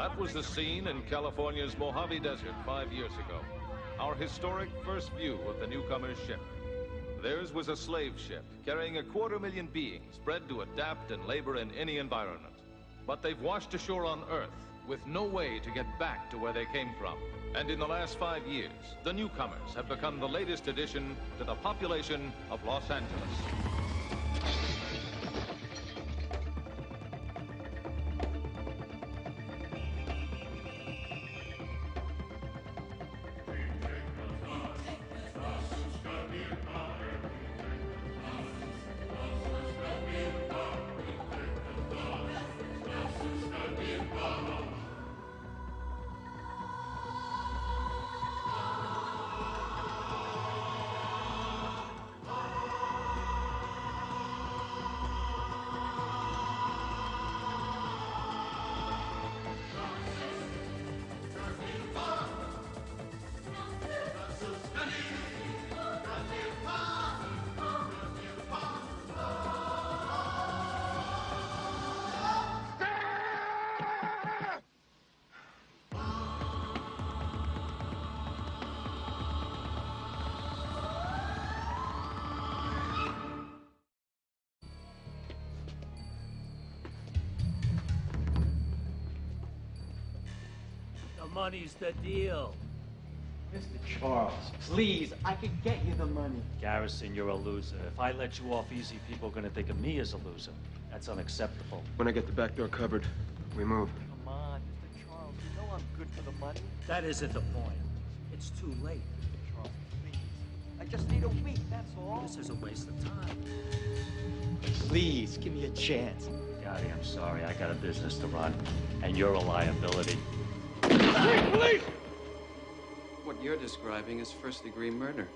That was the scene in California's Mojave Desert 5 years ago. Our historic first view of the newcomer's ship. Theirs was a slave ship carrying 250,000 beings bred to adapt and labor in any environment. But they've washed ashore on Earth with no way to get back to where they came from. And in the last 5 years, the newcomers have become the latest addition to the population of Los Angeles. Money's the deal. Mr. Charles, please, I could get you the money. Garrison, you're a loser. If I let you off easy, people are gonna think of me as a loser. That's unacceptable. When I get the back door covered, we move. Come on, Mr. Charles, you know I'm good for the money. That isn't the point. It's too late. Mr. Charles, please. I just need a week, that's all. This is a waste of time. Please, give me a chance. Gotti, I'm sorry. I got a business to run, and you're a liability. Police! What you're describing is first-degree murder.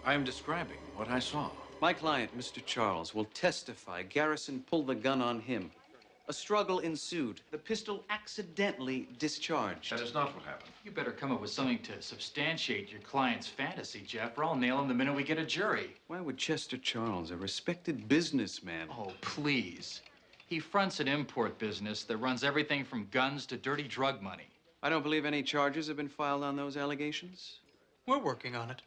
I am describing what I saw. My client, Mr. Charles, will testify Garrison pulled the gun on him. A struggle ensued. The pistol accidentally discharged. That is not what happened. You better come up with something to substantiate your client's fantasy, Jeff, or I'll nail him the minute we get a jury. Why would Chester Charles, a respected businessman... Oh, please. He fronts an import business that runs everything from guns to dirty drug money. I don't believe any charges have been filed on those allegations. We're working on it.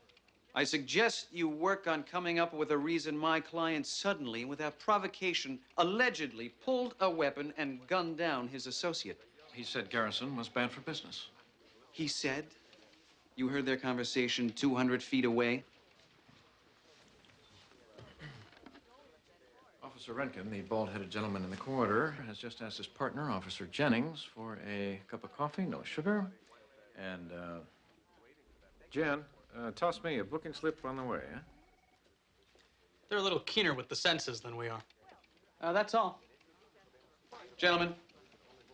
I suggest you work on coming up with a reason my client suddenly, without provocation, allegedly pulled a weapon and gunned down his associate. He said Garrison was bad for business. He said? You heard their conversation 200 feet away? Officer Renkin, the bald-headed gentleman in the corridor, has just asked his partner, Officer Jennings, for a cup of coffee, no sugar. And, Jen, toss me a booking slip on the way, huh? They're a little keener with the senses than we are. That's all. Gentlemen,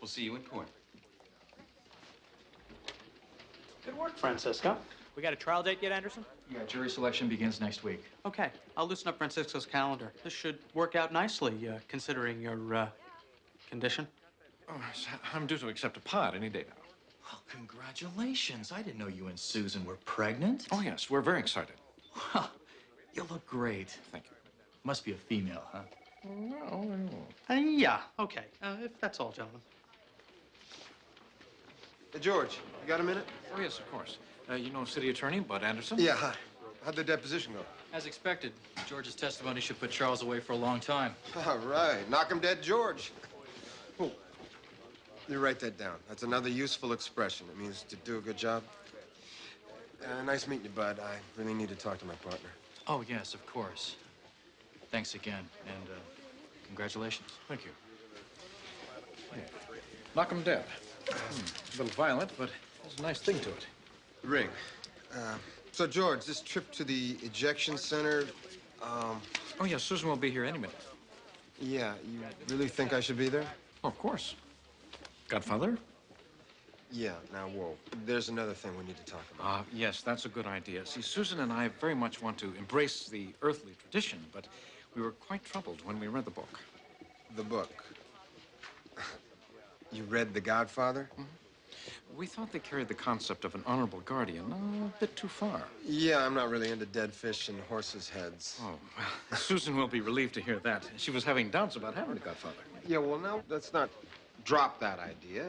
we'll see you in court. Good work, Francisco. We got a trial date yet, Anderson? Yeah, jury selection begins next week. Okay, I'll loosen up Francisco's calendar. This should work out nicely, considering your, condition. Oh, I'm due to accept a pot any day now. Well, congratulations. I didn't know you and Susan were pregnant. Oh, yes, we're very excited. Well, you look great. Thank you. Must be a female, huh? No. Yeah, okay. If that's all, gentlemen. Hey, George, you got a minute? Oh, yes, of course. You know City Attorney Bud Anderson? Yeah, hi. How'd the deposition go? As expected, George's testimony should put Charles away for a long time. All right. Knock him dead, George. Oh, you write that down. That's another useful expression. It means to do a good job. Nice meeting you, Bud. I really need to talk to my partner. Oh, yes, of course. Thanks again, and congratulations. Thank you. Yeah. Knock him dead. A little violent, but there's a nice thing to it. The ring. So, George, this trip to the ejection center, Oh, yeah, Susan will be here any minute. yeah, you really think I should be there? Oh, of course. Godfather? Yeah, now, whoa. There's another thing we need to talk about. Yes, that's a good idea. See, Susan and I very much want to embrace the earthly tradition, but we were quite troubled when we read the book. The book. You read The Godfather? Mm-hmm. We thought they carried the concept of an honorable guardian a bit too far. Yeah, I'm not really into dead fish and horses' heads. Oh, well, Susan will be relieved to hear that. She was having doubts about having a godfather. Yeah, well, now, let's not drop that idea.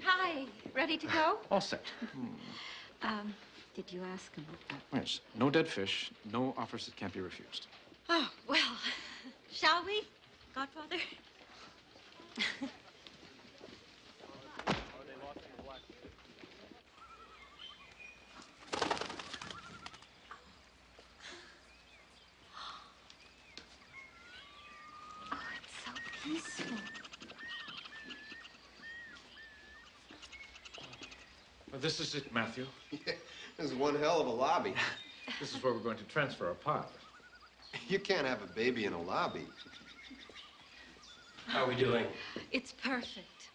Hi. Ready to go? All set. Did you ask him? Yes, no dead fish, no offers that can't be refused. Oh, well, shall we, Godfather? Oh, it's so peaceful. Well, this is it, Matthew. This is one hell of a lobby. This is where we're going to transfer our pod. You can't have a baby in a lobby. How are we doing? It's perfect.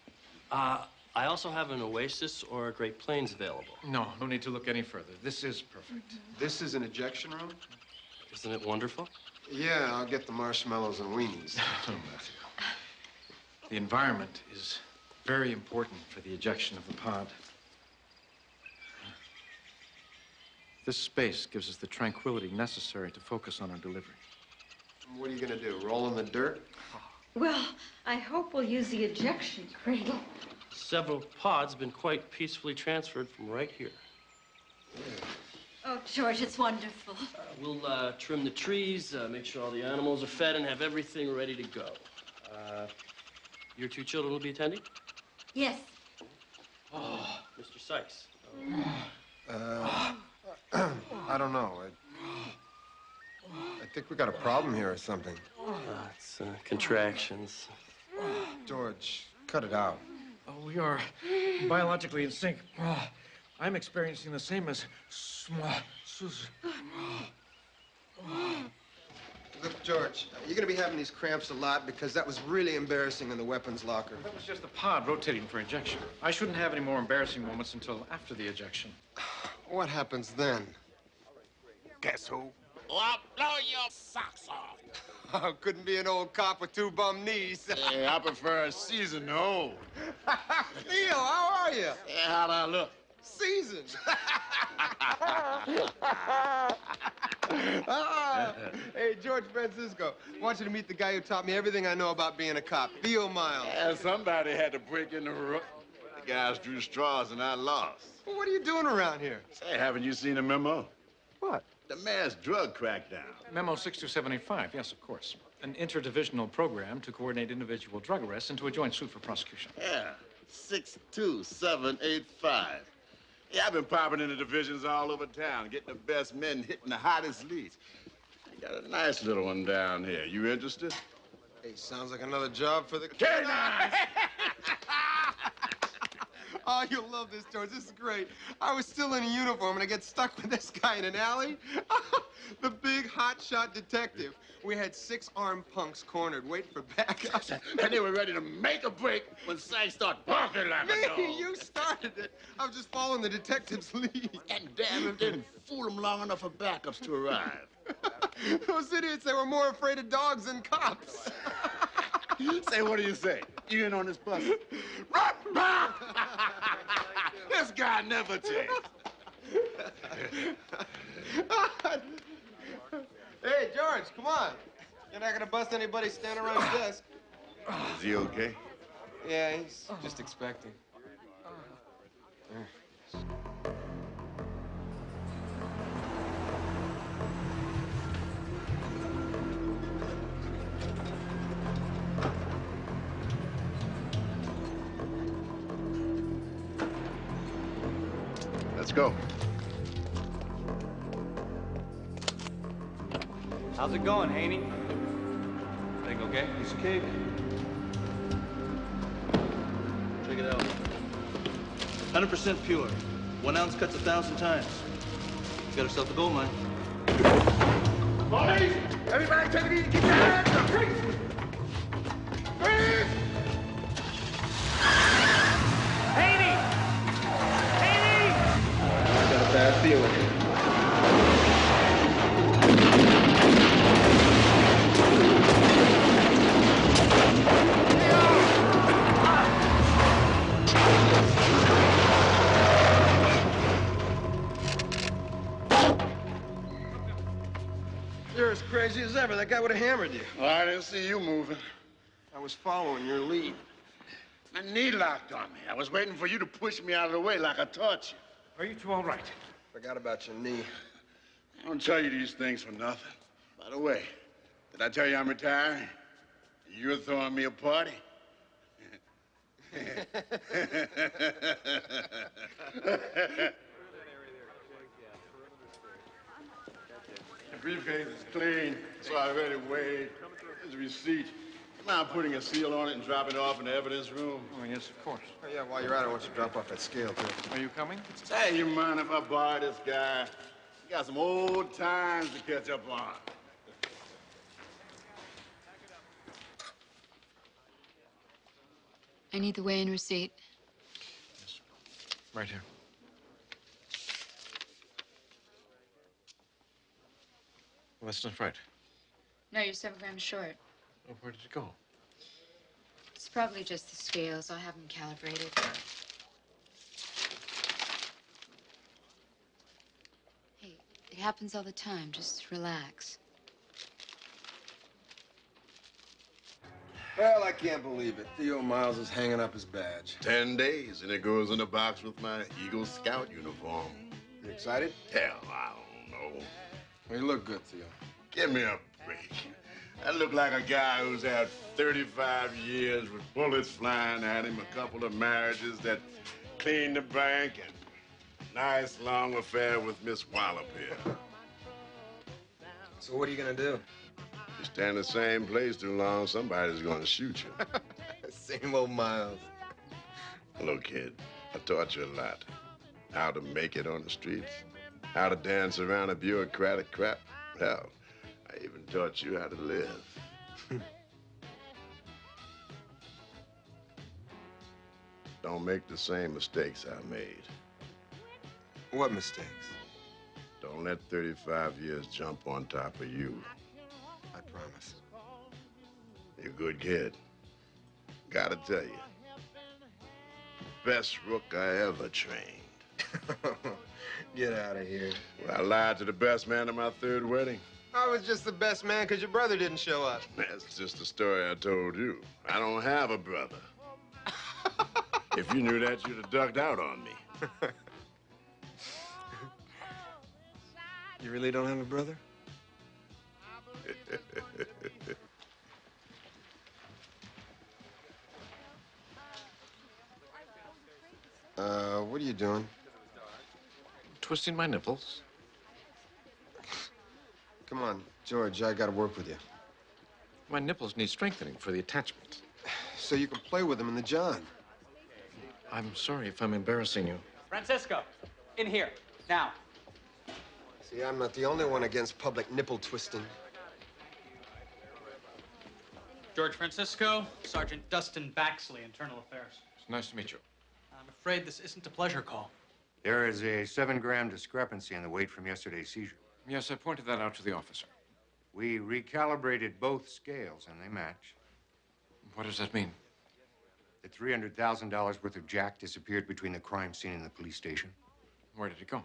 I also have an Oasis or a Great Plains available. No need to look any further. This is perfect. This is an ejection room? Isn't it wonderful? Yeah, I'll get the marshmallows and weenies. Oh, Matthew. The environment is very important for the ejection of the pod. This space gives us the tranquility necessary to focus on our delivery. What are you gonna do, roll in the dirt? Well, I hope we'll use the ejection cradle. Several pods been quite peacefully transferred from right here. Oh, George, it's wonderful. We'll trim the trees, make sure all the animals are fed, and have everything ready to go. Your two children will be attending? Yes. Oh, Mr. Sykes. I don't know. I think we got a problem here or something. It's contractions. George, cut it out. Oh, we are biologically in sync. I'm experiencing the same as Look, George, you're gonna be having these cramps a lot because that was really embarrassing in the weapons locker. That was just the pod rotating for ejection. I shouldn't have any more embarrassing moments until after the ejection. What happens then? Guess who? Well, I'll blow your socks off. Oh, couldn't be an old cop with two bum knees. Hey, I prefer a seasoned old. Theo, how are you? Hey, how'd I look? Seasoned. Hey, George Francisco, I want you to meet the guy who taught me everything I know about being a cop, Theo Miles. Yeah, somebody had to break in the room. The guys drew straws and I lost. Well, what are you doing around here? Say, haven't you seen the memo? What? The mass drug crackdown. Memo 62785, yes, of course. An interdivisional program to coordinate individual drug arrests into a joint suit for prosecution. Yeah, 62785. Yeah, I've been popping into divisions all over town, getting the best men, hitting the hottest leads. I got a nice little one down here. You interested? Hey, sounds like another job for the K-9s! Oh, you'll love this, George. This is great. I was still in a uniform, and I get stuck with this guy in an alley. The big hotshot detective. We had 6 armed punks cornered, waiting for backup. And they were ready to make a break when Sykes started barking like a dog. Me, you started it. I was just following the detective's lead. And damn if they didn't fool them long enough for backups to arrive. Those idiots, they were more afraid of dogs than cops. Say, what do you say? You in on this bus? This guy never takes. Hey, George, come on. You're not gonna bust anybody standing around his desk. Is he okay? Yeah, he's just expecting. Let's go. How's it going, Haney? Thing okay? Piece of cake. Check it out. 100% pure. 1 ounce cuts 1,000 times. You got yourself a gold mine. Boys! Everybody take it easy. Keep your hands up. Freeze! Freeze! Haney! Haney! I got a bad feeling. You're as crazy as ever. That guy would have hammered you. Well, I didn't see you moving. I was following your lead. My knee locked on me. I was waiting for you to push me out of the way like I taught you. Are you two all right? Forgot about your knee. I don't tell you these things for nothing. By the way, did I tell you I'm retiring? You're throwing me a party? The briefcase is clean, so I already weighed. Here's a receipt. Mind putting a seal on it and dropping it off in the evidence room? Oh, yes, of course. Oh, yeah, while you're at it, I want you to drop off that scale, too. Are you coming? Hey, you mind if I borrow this guy? He got some old times to catch up on. I need the weigh-in receipt. Yes. Right here. Well, that's not right. No, you're 7 grams short. Oh, where did it go? It's probably just the scales. I'll have them calibrated. Hey, it happens all the time. Just relax. Well, I can't believe it. Theo Miles is hanging up his badge. 10 days, and it goes in a box with my Eagle Scout uniform. You excited? Hell, I don't know. Well, you look good, Theo. Give me a break. I look like a guy who's had 35 years with bullets flying at him, a couple of marriages that cleaned the bank, and a nice long affair with Miss Wallop here. So what are you gonna do? You stand in the same place too long, somebody's gonna shoot you. Same old Miles. Look, kid, I taught you a lot. How to make it on the streets, how to dance around a bureaucratic crap. Hell, I even taught you how to live. Don't make the same mistakes I made. What mistakes? Don't let 35 years jump on top of you. I promise. You're a good kid. Gotta tell you, best rook I ever trained. Get out of here. Well, I lied to the best man at my third wedding. I was just the best man because your brother didn't show up. That's just the story I told you. I don't have a brother. If you knew that, you'd have ducked out on me. You really don't have a brother? What are you doing? Twisting my nipples. Come on, George, I gotta work with you. My nipples need strengthening for the attachment. So you can play with them in the John. I'm sorry if I'm embarrassing you. Francisco, in here, now. See, I'm not the only one against public nipple twisting. George Francisco, Sergeant Dustin Baxley, Internal Affairs. It's nice to meet you. I'm afraid this isn't a pleasure call. There is a 7-gram discrepancy in the weight from yesterday's seizure. Yes, I pointed that out to the officer. We recalibrated both scales, and they match. What does that mean? The $300,000 worth of jack disappeared between the crime scene and the police station. Where did it go?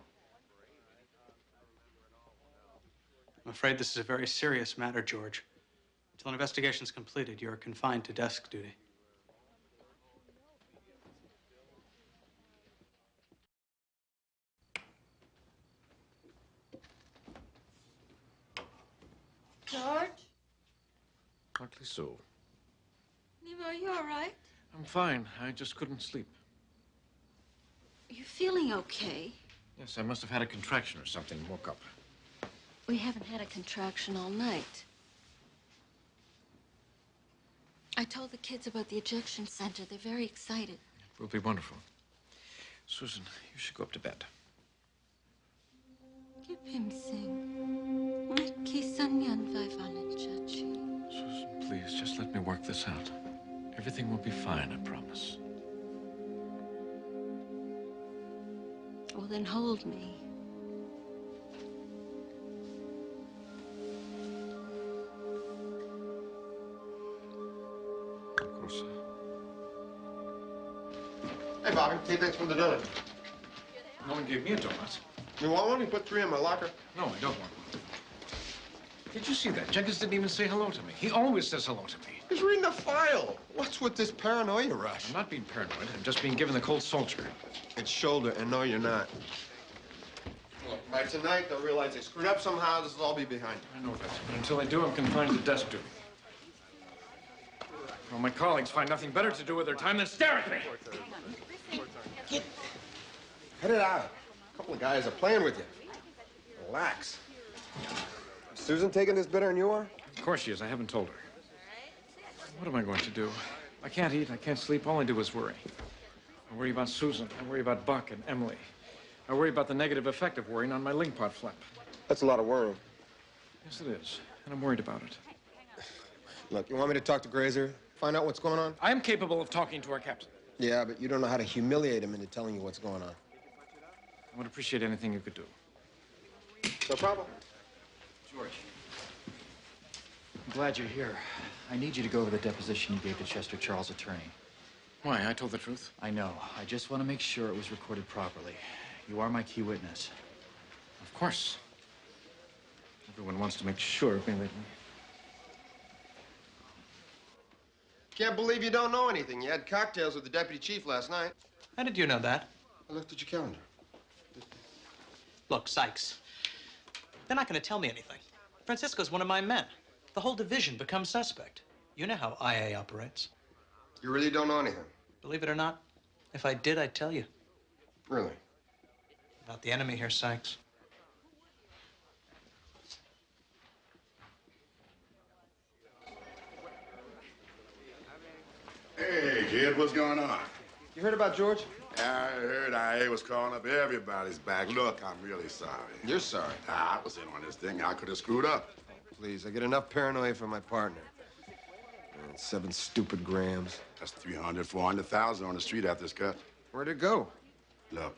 I'm afraid this is a very serious matter, George. Until an investigation's completed, you're confined to desk duty. George? Hardly so. Nemo, are you all right? I'm fine. I just couldn't sleep. Are you feeling okay? Yes, I must have had a contraction or something and woke up. We haven't had a contraction all night. I told the kids about the ejection center. They're very excited. It will be wonderful. Susan, you should go up to bed. Susan, please, just let me work this out. Everything will be fine, I promise. Well, then hold me. Hey, Bobby. Hey, thanks for the donut. No one gave me a donut. You want one? You put 3 in my locker. No, I don't want one. Did you see that? Jenkins didn't even say hello to me. He always says hello to me. He's reading a file. What's with this paranoia rush? I'm not being paranoid. I'm just being given the cold soldier. It's shoulder, and no, you're not. Look, by tonight, they'll realize they screwed up somehow. This will all be behind you. I know that. But until they do, I'm confined to desk duty. Well, my colleagues find nothing better to do with their time than stare at me. Cut it out. A couple of guys are playing with you. Relax. Susan taking this better than you are? Of course she is. I haven't told her. What am I going to do? I can't eat. I can't sleep. All I do is worry. I worry about Susan. I worry about Buck and Emily. I worry about the negative effect of worrying on my lingpot flap. That's a lot of worrying. Yes, it is. And I'm worried about it. Look, you want me to talk to Grazer? Find out what's going on? I am capable of talking to our captain. Yeah, but you don't know how to humiliate him into telling you what's going on. I would appreciate anything you could do. No problem. George, I'm glad you're here. I need you to go over the deposition you gave to Chester Charles' attorney. Why? I told the truth. I know. I just want to make sure it was recorded properly. You are my key witness. Of course. Everyone wants to make sure of me lately. Can't believe you don't know anything. You had cocktails with the deputy chief last night. How did you know that? I looked at your calendar. Look, Sykes, they're not going to tell me anything. Francisco's one of my men. The whole division becomes suspect. You know how IA operates. You really don't know anything? Believe it or not, if I did, I'd tell you. Really? Not the enemy here, Sykes. Hey, kid, what's going on? You heard about George? I heard IA was calling up everybody's back. Look, I'm really sorry. You're sorry? I was in on this thing. I could have screwed up. Please, I get enough paranoia from my partner. 7 stupid grams. That's 300, 400,000 on the street after this cut. Where'd it go? Look,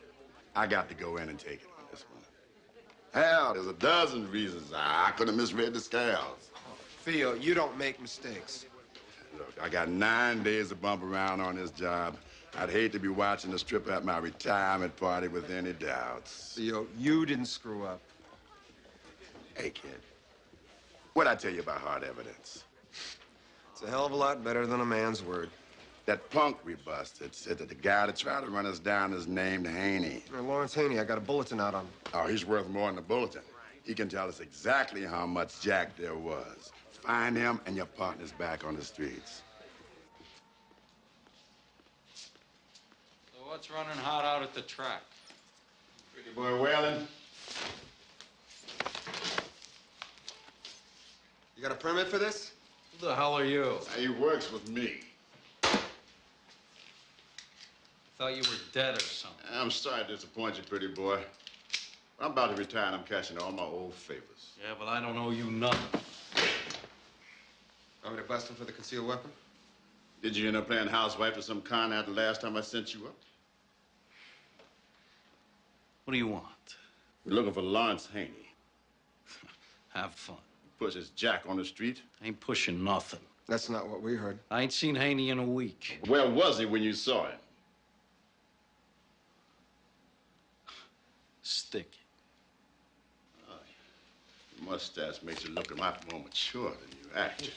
I got to go in and take it on this one. Hell, there's a dozen reasons I could have misread the scales. Theo, you don't make mistakes. Look, I got 9 days to bump around on this job. I'd hate to be watching the strip at my retirement party with any doubts. Theo, you didn't screw up. Hey, kid, what'd I tell you about hard evidence? It's a hell of a lot better than a man's word. That punk we busted said that the guy that tried to run us down is named Haney. Lawrence Haney, I got a bulletin out on him. Oh, he's worth more than the bulletin. He can tell us exactly how much Jack there was. Find him and your partner's back on the streets. So what's running hot out at the track? Pretty boy Whalen. You got a permit for this? Who the hell are you? He works with me. Thought you were dead or something. I'm sorry to disappoint you, pretty boy. I'm about to retire and I'm cashing all my old favors. Yeah, but I don't owe you nothing. Want me to bust him for the concealed weapon? Did you end up playing housewife of some kind out the last time I sent you up? What do you want? We're looking for Lawrence Haney. Have fun. Pushes Jack on the street. Ain't pushing nothing. That's not what we heard. I ain't seen Haney in a week. Where was he when you saw him? Stick it. Oh, your mustache makes you look a lot more mature than you act.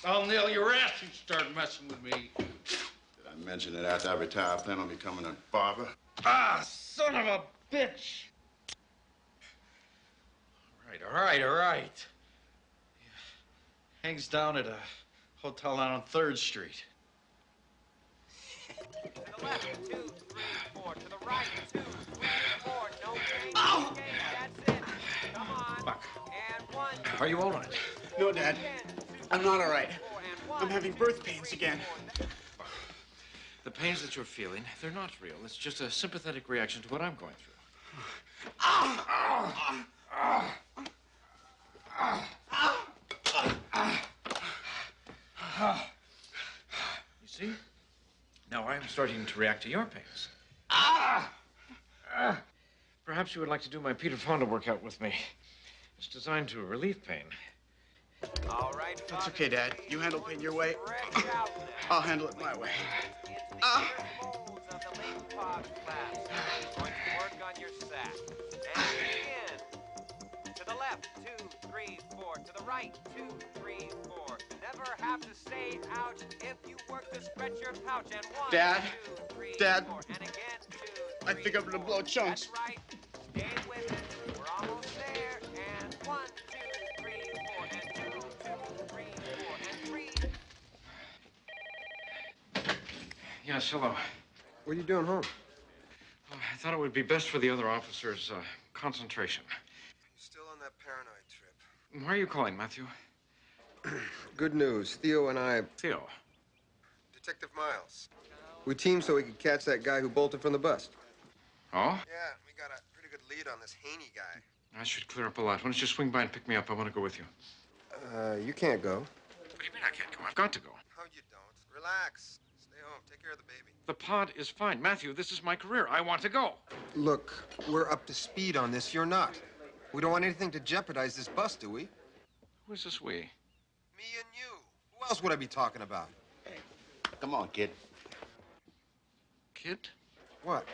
I'll nail your ass if you start messing with me. Did I mention that after I retire, I plan on becoming a barber? Ah, son of a bitch! All right. Hangs down at a hotel out on 3rd Street. To the left, 2, 3, 4. To the right, 2, 3, 4. No change. Ow! Okay, that's it. Come on. Buck, And 1. are you all right? No, Dad. I'm not all right. I'm having birth pains again. The pains that you're feeling, they're not real. It's just a sympathetic reaction to what I'm going through. You see? Now I'm starting to react to your pains. Perhaps you would like to do my Peter Fonda workout with me. It's designed to relieve pain. All right, That's okay, Dad. You handle pain your way. I'll handle it my way. Going to work on your sack. And begin. To the left. 2, 3, 4. To the right, 2, 3, 4. Never have to say ouch if you work to stretch your pouch. And 1, Dad. 2, 3, Dad. 4. And again, 2, I 3, think I'm gonna blow chunks. That's right. Stay with it. We're almost there. And 1, 2, 3, 4. And 2, 2, 3, 4. And 3. Yes, hello. What are you doing home? Oh, I thought it would be best for the other officers' concentration. Still on that paranoid trip. Why are you calling, Matthew? Good news. Theo and I... Theo? Detective Miles. We teamed so we could catch that guy who bolted from the bus. Oh? Yeah, we got a pretty good lead on this Haney guy. That should clear up a lot. Why don't you swing by and pick me up? I want to go with you. You can't go. What do you mean I can't go? I've got to go. No, you don't. Relax. Stay home. Take care of the baby. The pod is fine. Matthew, this is my career. I want to go. Look, we're up to speed on this. You're not. We don't want anything to jeopardize this bus, do we? Who is this we? Me and you. Who else would I be talking about? Hey, come on, kid. Kid? What?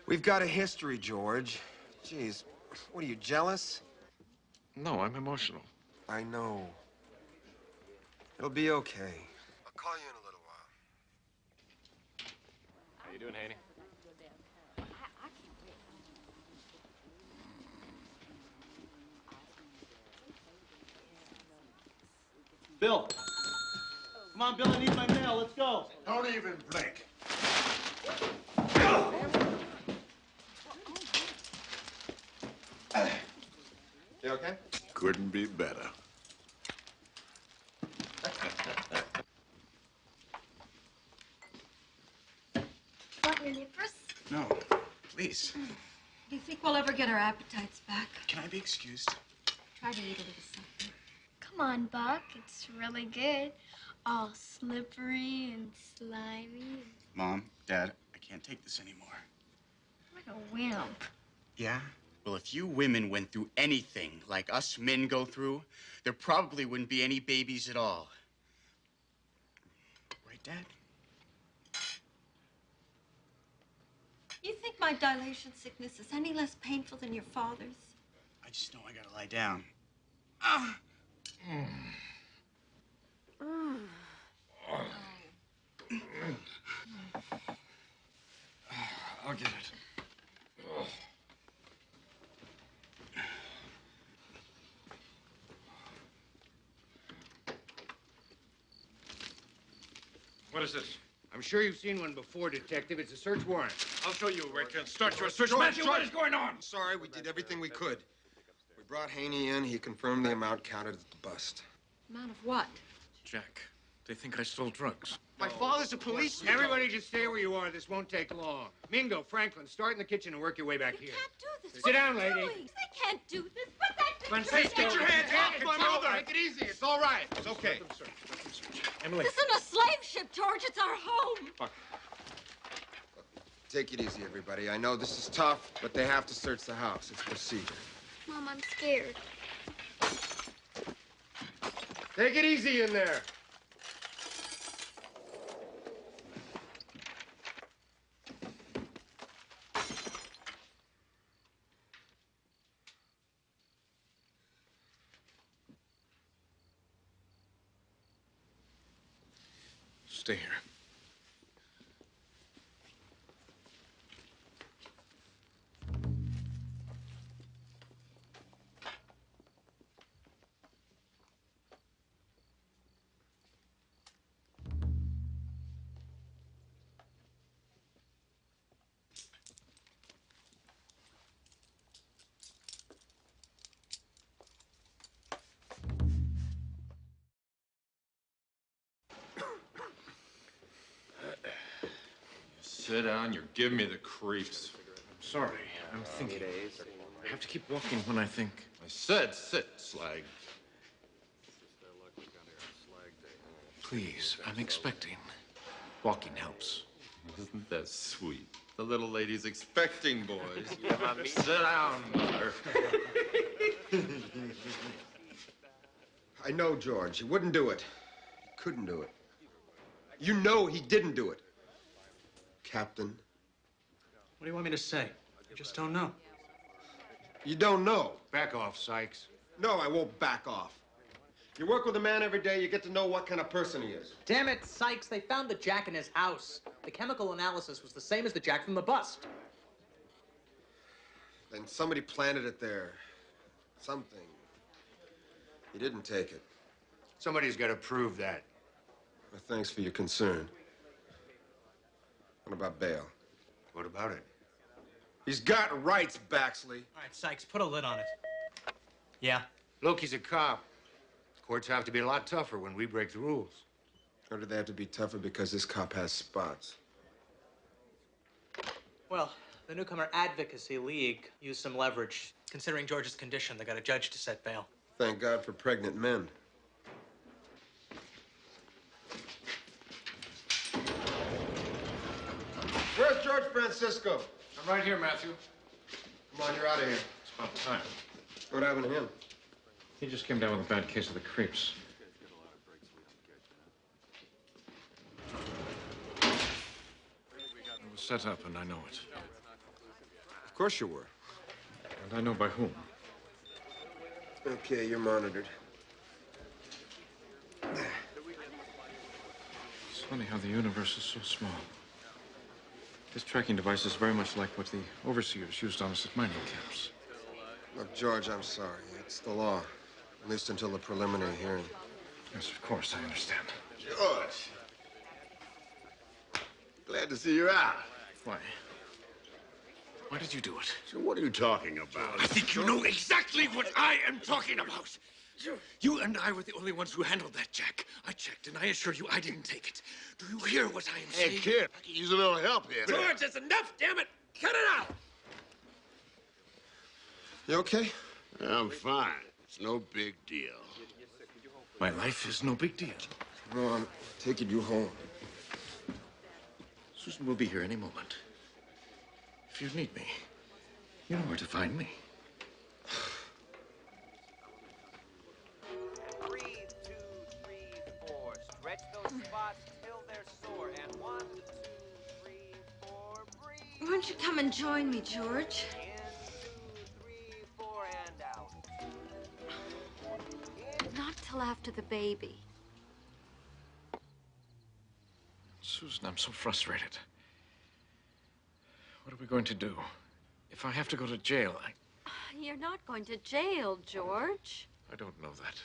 We've got a history, George. Jeez, what are you, jealous? No, I'm emotional. I know. It'll be okay. I'll call you in a little while. How you doing, Haney? Bill. Come on, Bill, I need my mail. Let's go. Don't even blink. You okay? Couldn't be better. Want your nippers? No, please. Do you think we'll ever get our appetites back? Can I be excused? Try to eat a little something. Come on, Buck. It's really good. All slippery and slimy. Mom, Dad, I can't take this anymore. Like a wimp. Yeah? Well, if you women went through anything like us men go through, there probably wouldn't be any babies at all. Right, Dad? You think my dilation sickness is any less painful than your father's? I just know I gotta lie down. I'll get it. What is this? I'm sure you've seen one before, Detective. It's a search warrant. I'll show you where to start your search. George, Matthew, what George. is going on? Sorry, we did everything we could. We brought Haney in. He confirmed the amount counted at the bust. Amount of what? Jack, they think I stole drugs. My father's a policeman. Everybody just stay where you are. This won't take long. Mingo, Franklin, start in the kitchen and work your way back here. Can't do this. Sit What are down, you lady. doing? They can't do this. Put that Francisco, get your hands off my mother. Make it easy. It's all right. It's okay. Emily. This isn't a slave ship, George. It's our home. Fuck. Take it easy, everybody. I know this is tough, but they have to search the house. It's procedure. Mom, I'm scared. Take it easy in there. Stay here. Sit down. You're giving me the creeps. I'm sorry. I'm thinking. I have to keep walking when I think. I said sit, slag. Please, I'm expecting. Walking helps. Isn't that sweet? The little lady's expecting, boys. Sit down, mother. I know, George. He wouldn't do it. He couldn't do it. You know he didn't do it. Captain. What do you want me to say? I just don't know. You don't know. Back off, Sykes. No, I won't back off. You work with a man every day, you get to know what kind of person he is. Damn it, Sykes, they found the jack in his house. The chemical analysis was the same as the jack from the bust. Then somebody planted it there. Something. He didn't take it. Somebody's got to prove that. Well, thanks for your concern. What about bail? What about it? He's got rights, Baxley. All right, Sykes, put a lid on it. Yeah? Look, he's a cop. Courts have to be a lot tougher when we break the rules. Or do they have to be tougher because this cop has spots? Well, the Newcomer Advocacy League used some leverage. Considering George's condition, they got a judge to set bail. Thank God for pregnant men. Where's George Francisco? I'm right here, Matthew. Come on, you're out of here. It's about time. What happened to him? He just came down with a bad case of the creeps. It was set up, and I know it. Of course you were. And I know by whom. Okay, you're monitored. It's funny how the universe is so small. This tracking device is very much like what the overseers used on us at mining camps. Look, George, I'm sorry. It's the law. At least until the preliminary hearing. Yes, of course, I understand. George. Glad to see you out. Why? Why did you do it? So what are you talking about? I think you know exactly what I am talking about. You and I were the only ones who handled that jack. I checked, and I assure you I didn't take it. Do you hear what I am saying? Hey, kid, I could use a little help here. George, that's enough, damn it! Cut it out! You okay? I'm fine. It's no big deal. My life is no big deal. No, I'm taking you home. Susan will be here any moment. If you need me, you know where to find me. 3, 2, 3, 4. Stretch those spots till they're sore. And 1, 2, 3, 4. Breathe. Won't you come and join me, George? In 2, 3, 4, and out. Not till after the baby. Susan, I'm so frustrated. What are we going to do? If I have to go to jail, You're not going to jail, George. I don't know that.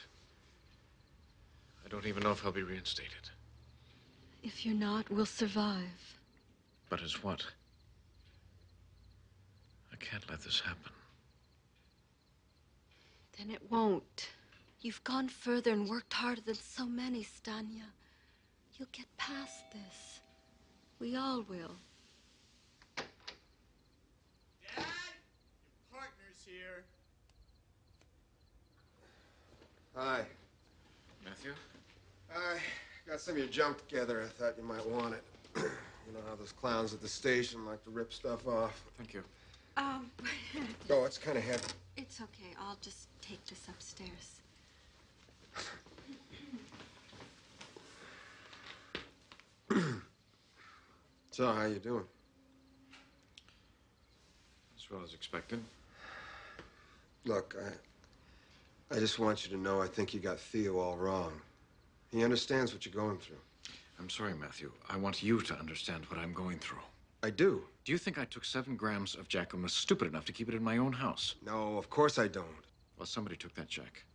I don't even know if I'll be reinstated. If you're not, we'll survive. But as what? I can't let this happen. Then it won't. You've gone further and worked harder than so many, Stanya. You'll get past this. We all will. Dad, your partner's here. Hi. Matthew? I got some of your junk together. I thought you might want it. You know how those clowns at the station like to rip stuff off. Thank you. Oh, it's kind of heavy. It's okay. I'll just take this upstairs. So, how you doing? As well as expected. Look, I just want you to know I think you got Theo all wrong. He understands what you're going through. I'm sorry, Matthew. I want you to understand what I'm going through. I do. Do you think I took 7 grams of Jack and was stupid enough to keep it in my own house? No, of course I don't. Well, somebody took that Jack,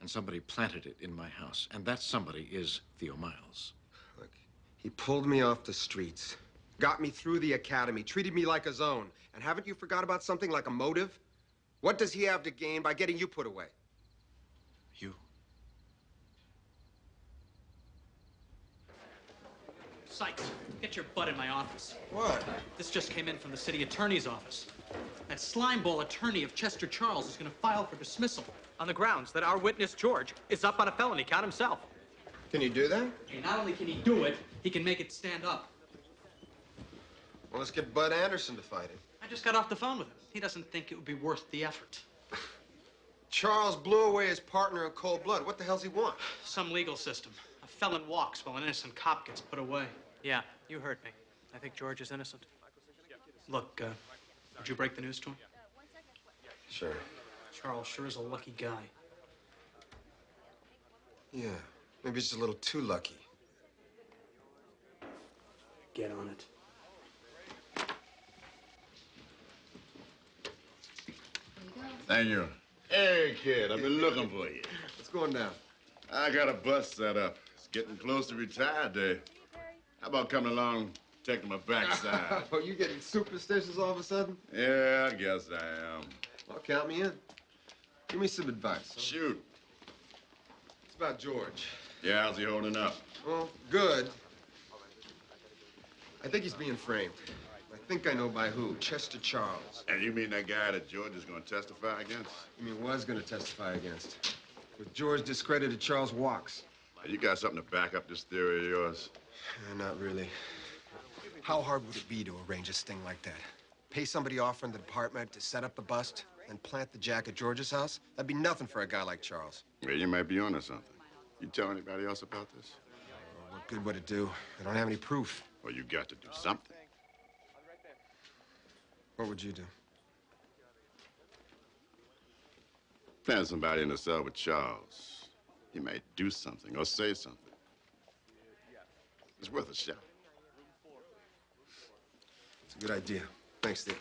and somebody planted it in my house, and that somebody is Theo Miles. Look, he pulled me off the streets, got me through the academy, treated me like his own. And haven't you forgot about something like a motive? What does he have to gain by getting you put away? You? Sykes, get your butt in my office. What? This just came in from the city attorney's office. That slimeball attorney of Chester Charles is going to file for dismissal on the grounds that our witness, George, is up on a felony count himself. Can you do that? And not only can he do it, he can make it stand up. Well, let's get Bud Anderson to fight it. I just got off the phone with him. He doesn't think it would be worth the effort. Charles blew away his partner in cold blood. What the hell's he want? Some legal system. A felon walks while an innocent cop gets put away. Yeah, you heard me. I think George is innocent. Look, did you break the news to him? sure. Charles sure is a lucky guy. Yeah, maybe just a little too lucky. Get on it. Thank you. Hey, kid, I've been looking for you. What's going down? I got a bus set up. It's getting close to retire day. How about coming along, taking my backside? Oh, you getting superstitious all of a sudden? Yeah, I guess I am. Well, count me in. Give me some advice. Shoot. It's about George. Yeah, how's he holding up? Well, good. I think he's being framed. I think I know by who. Chester Charles. And you mean that guy that George is going to testify against? You mean was going to testify against? With George discredited, Charles walks. You got something to back up this theory of yours? Not really. How hard would it be to arrange a sting like that? Pay somebody off from the department to set up the bust and plant the jack at George's house? That'd be nothing for a guy like Charles. Well, you might be onto something. You tell anybody else about this? What good would it do? I don't have any proof. Well, you got to do something. What would you do? Plant somebody in the cell with Charles. He may do something or say something. It's worth a shot. It's a good idea. Thanks, Steve.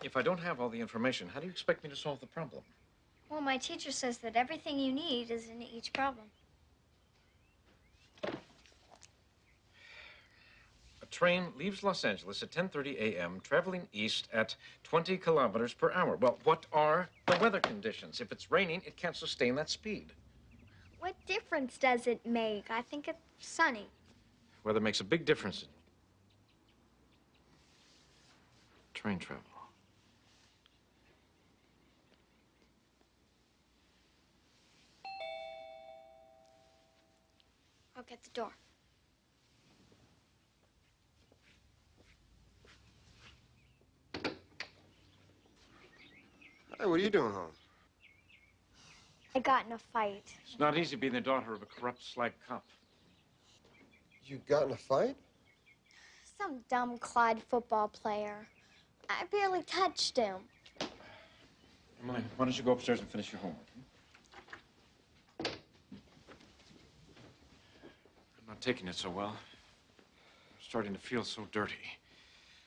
If I don't have all the information, how do you expect me to solve the problem? Well, my teacher says that everything you need is in each problem. A train leaves Los Angeles at 10:30 a.m., traveling east at 20 kilometers per hour. Well, what are the weather conditions? If it's raining, it can't sustain that speed. What difference does it make? I think it's sunny. Weather makes a big difference in train travel. I'll get the door. Hey, what are you doing home? I got in a fight. It's not easy being the daughter of a corrupt slag cop. You got in a fight? Some dumb Clyde football player. I barely touched him. Emily, why don't you go upstairs and finish your homework? I'm not taking it so well. I'm starting to feel so dirty.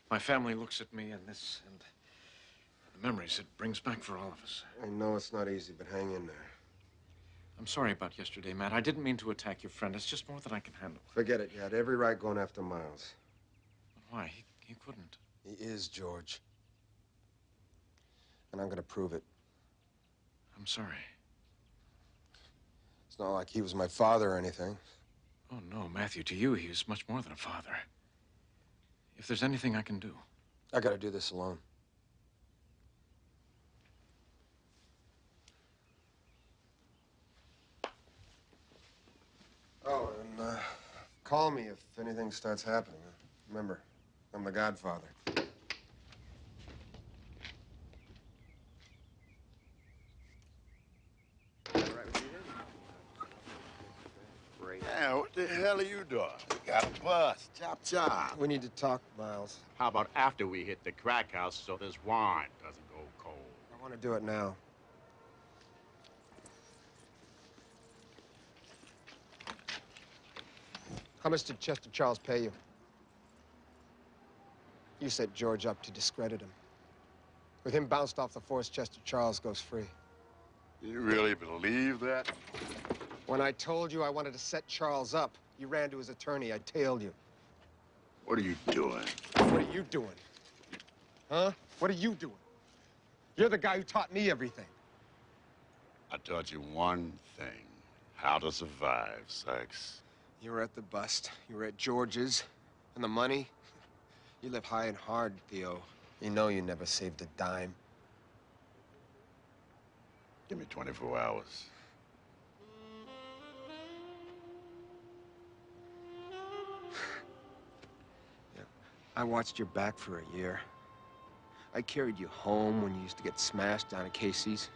My family looks at me and this and the memories it brings back for all of us. I know it's not easy, but hang in there. I'm sorry about yesterday, Matt. I didn't mean to attack your friend. It's just more than I can handle. Forget it. You had every right going after Miles. But why? He couldn't. He is, George. And I'm gonna prove it. I'm sorry. It's not like he was my father or anything. Oh, no, Matthew. To you, he was much more than a father. If there's anything I can do. I gotta do this alone. Oh, and call me if anything starts happening. Remember, I'm the Godfather. Yeah, what the hell are you doing? You got a bus. Chop, chop. We need to talk, Miles. How about after we hit the crack house so this wine doesn't go cold? I want to do it now. How much did Chester Charles pay you? You set George up to discredit him. With him bounced off the force, Chester Charles goes free. You really believe that? When I told you I wanted to set Charles up, you ran to his attorney. I tailed you. What are you doing? What are you doing? Huh? What are you doing? You're the guy who taught me everything. I taught you one thing. How to survive, Sykes. You were at the bust. You were at George's. And the money? You live high and hard, Theo. You know you never saved a dime. Give me 24 hours. Yeah. I watched your back for a year. I carried you home when you used to get smashed down at Casey's.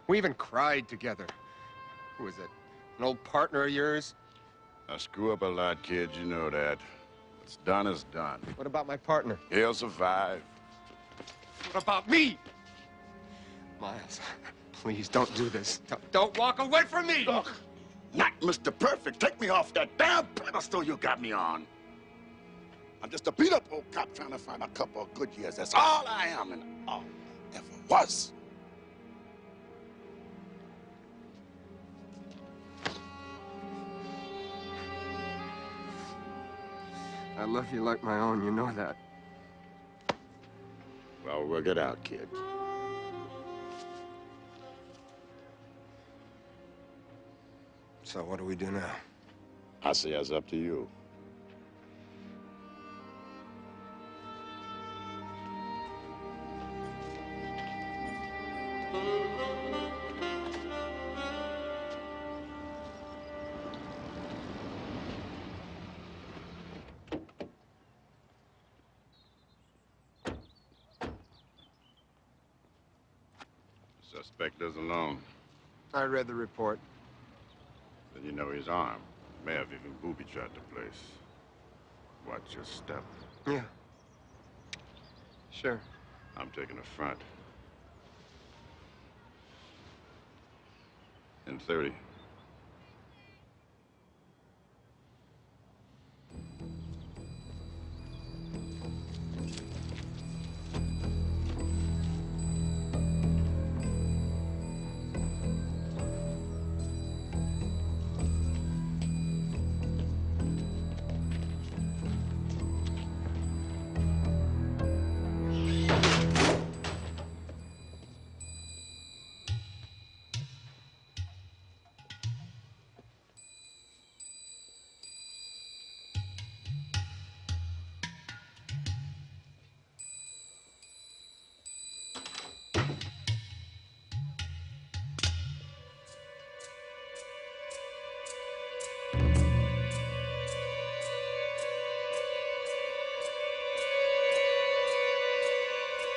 We even cried together. Who was it? An old partner of yours? I screw up a lot, kid, you know that. What's done is done. What about my partner? He'll survive. What about me? Miles, please don't do this. Don't walk away from me! Look, not Mr. Perfect. Take me off that damn pedestal you got me on. I'm just a beat-up old cop trying to find a couple of good years. That's all I am and all I ever was. I love you like my own, you know that. Well, work it out, kid. So what do we do now? I say it's up to you. Suspect is alone. I read the report. Then you know he's armed. May have even booby-trapped the place. Watch your step. Yeah. Sure. I'm taking the front. In 30.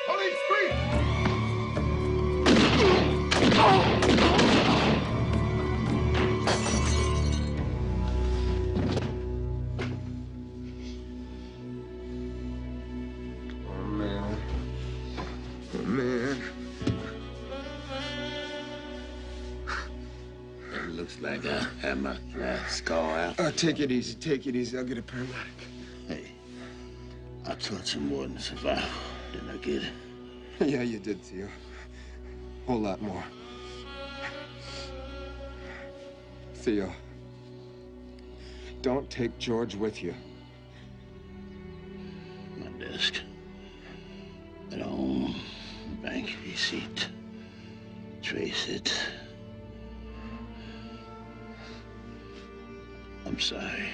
Police, freeze! Oh, man. Oh, man. It looks like I had my last scar out. Take it easy, take it easy. I'll get a paramedic. Hey, I taught you more than survival, didn't I, kid? Yeah, you did, Theo. Whole lot more. Theo, don't take George with you. My desk. At home. Bank receipt. Trace it. I'm sorry.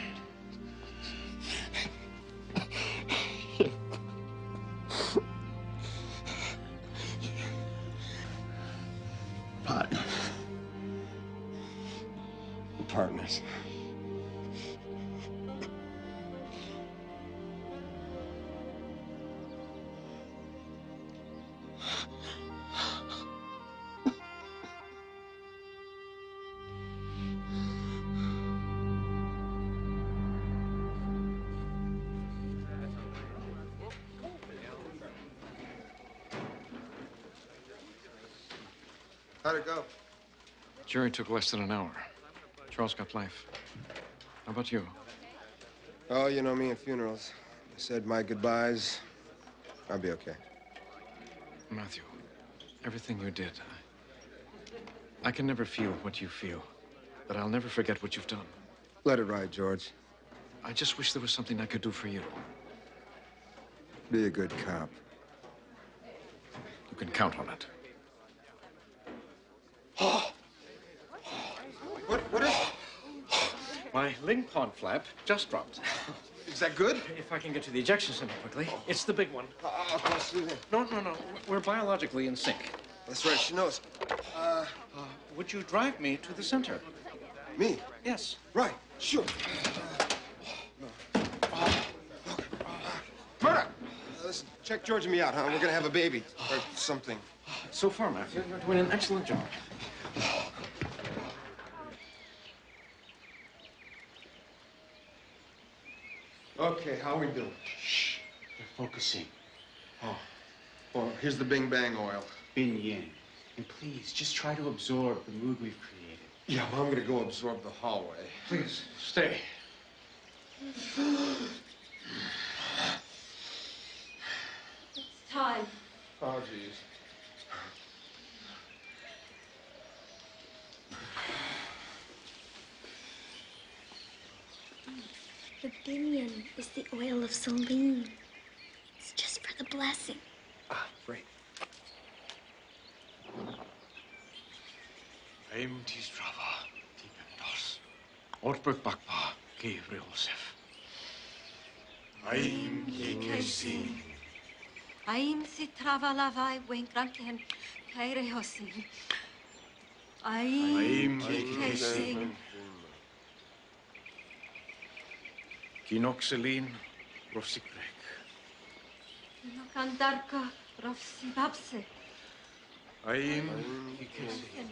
Partner. Partners. How'd it go? Jury took less than an hour. Charles got life. How about you? Oh, you know me and funerals. I said my goodbyes. I'll be okay. Matthew, everything you did, I can never feel what you feel, but I'll never forget what you've done. Let it ride, George. I just wish there was something I could do for you. Be a good cop. You can count on it. What is it? My ling pond flap just dropped. Is that good? If I can get to the ejection center quickly. It's the big one. I'll pass through there. No. We're biologically in sync. That's right, she knows. Would you drive me to the center? Me? Yes. Right, sure. Murdoch! Listen, check George and me out, huh? We're gonna have a baby. Or something. So far, Matthew, you're doing an excellent job. Okay, how are we doing? Shh. They're focusing. Well, here's the Bing Bang oil. Bin Yin. And please, just try to absorb the mood we've created. Yeah, well, I'm gonna go absorb the hallway. Please, stay. It's time. Oh, geez. The binion is the oil of Celine. It's just for the blessing. Ah, great. Aim Tistrava, Tipendos. Orpert Bakpa, Gabrielsef. Aim Kekesi. Aim si travalavai wenkranken kaire hosin. Aim kekesi. Kinoxeline, Rosikrek. Nokandarka rofsi babse. Aim Kekesi.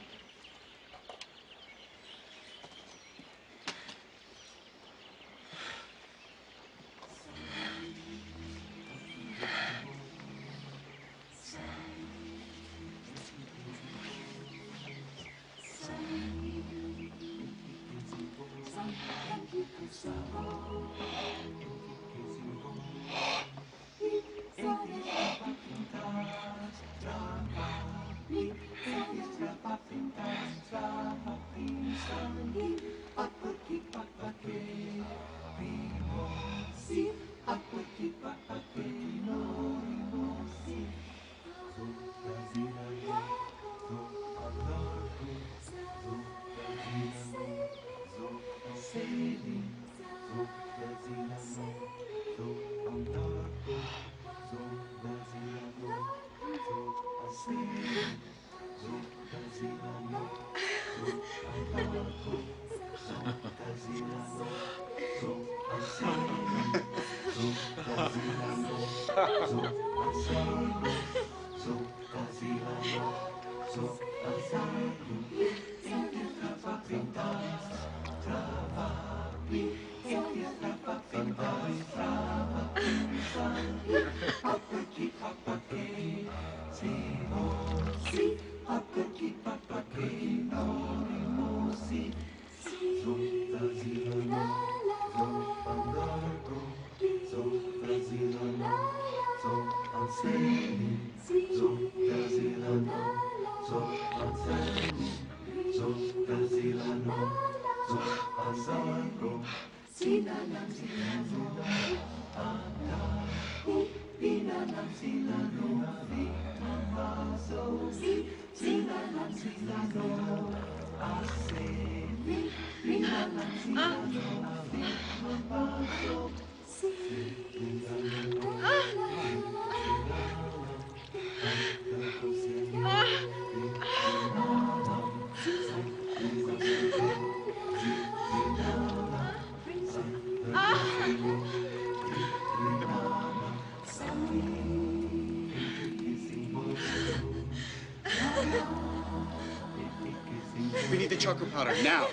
We need the chocolate powder now.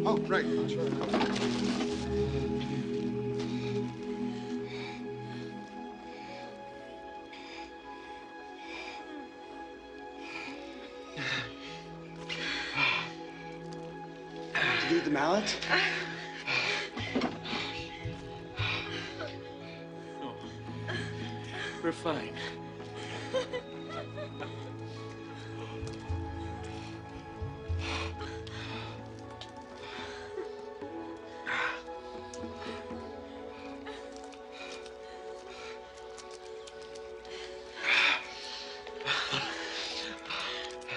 Oh, right. Did you eat the mallet? We're fine.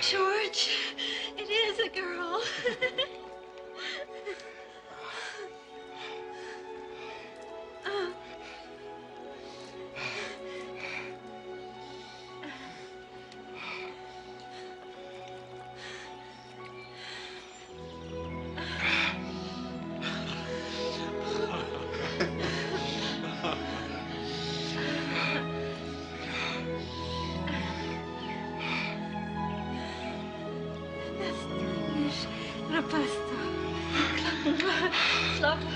George, it is a girl. luck.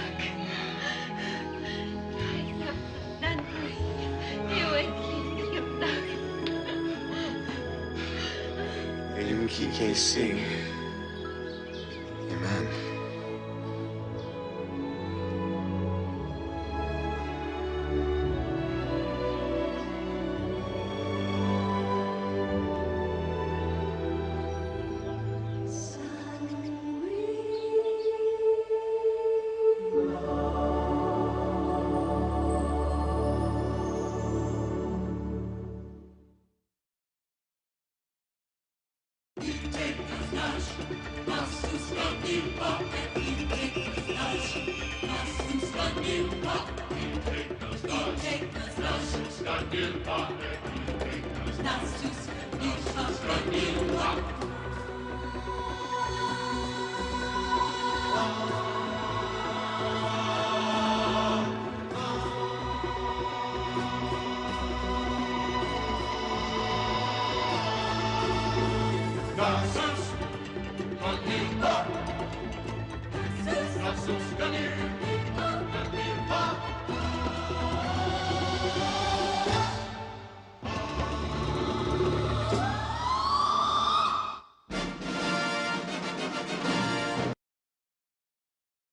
KC. Amen. Lass uns nicht verstehen,